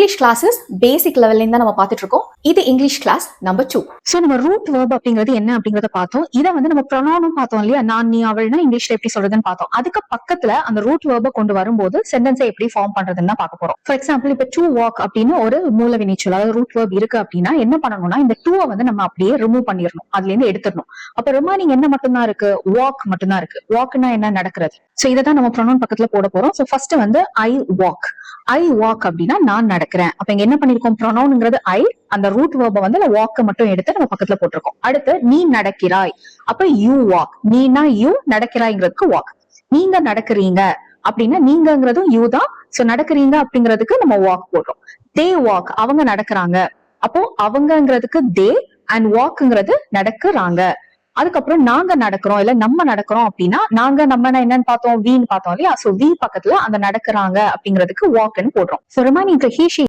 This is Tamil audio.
இங்கிலீஷ் கிளாஸஸ் பேசிக் லெவல்ல தான் நம்ம பார்த்துட்டு இருக்கோம். இது இங்கிலீஷ் கிளாஸ் நம்பர் 2. சோ நம்ம ரூட் வெர்ப் அப்படிங்கிறது என்ன அப்படிங்கறத பார்த்தோம். இதை வந்து நம்ம ப்ரொனவுனும் பார்த்தோம் இல்லையா, நான் நீ அவள்னா இங்கிலீஷ்ல எப்படி சொல்றதுன்னு பார்த்தோம். அதுக்கு பக்கத்துல அந்த ரூட் வெர்பை கொண்டு வரும்போது சென்டென்ஸை எப்படி ஃபார்ம் பண்றதுன்னு பார்க்க போறோம். ஃபார் எக்ஸாம்பிள் இப்ப டு வாக் அப்படின்னு ஒரு மூல வினைச்சொல், அதாவது ரூட் வெர்ப் இருக்கு அப்படின்னா என்ன பண்ணணும்னா இந்த டூவை வந்து நம்ம அப்படியே ரிமூவ் பண்ணிடணும், அதுல இருந்து எடுத்துடணும். அப்ப ரிமைனிங் என்ன மட்டும்தான் இருக்கு, வாக் மட்டும்தான் இருக்கு. வாக்னா என்ன, நடக்கிறது. சோ இதான் நம்ம ப்ரொனவுன் பக்கத்துல போட போறோம். சோ ஃபர்ஸ்ட் வந்து ஐ வாக். ஐ வாக் அப்படின்னா நான் நடக்கிறேன். அப்ப இங்க என்ன பண்ணிருக்கோம், ப்ரொனவுன்ங்கிறது ஐ, அந்த ரூட் வெர்பை வந்து வாக்க மட்டும் எடுத்து நம்ம பக்கத்துல போட்டிருக்கோம். அடுத்து நீ நடக்கிறாய், அப்ப யூ வாக். நீனா யூ, நடக்கிறாய்ங்கிறதுக்கு வாக். நீங்க நடக்கிறீங்க அப்படின்னா நீங்கிறதும் யூ தான். சோ நடக்கிறீங்க அப்படிங்கிறதுக்கு நம்ம வாக் போடுறோம். தே வாக், அவங்க நடக்கிறாங்க. அப்போ அவங்கங்கிறதுக்கு தே அண்ட் வாக்குங்கிறது நடக்கிறாங்க. அதுக்கப்புறம் நாங்க நடக்கிறோம் இல்ல நம்ம நடக்கிறோம் அப்படின்னா நாங்க நம்ம என்னன்னு பார்த்தோம், வீன்னு பார்த்தோம் இல்லையா. சோ வி பக்கத்துல அந்த நடக்கிறாங்க அப்படிங்கிறதுக்கு வாக்ன்னு போடுறோம். So remaining he she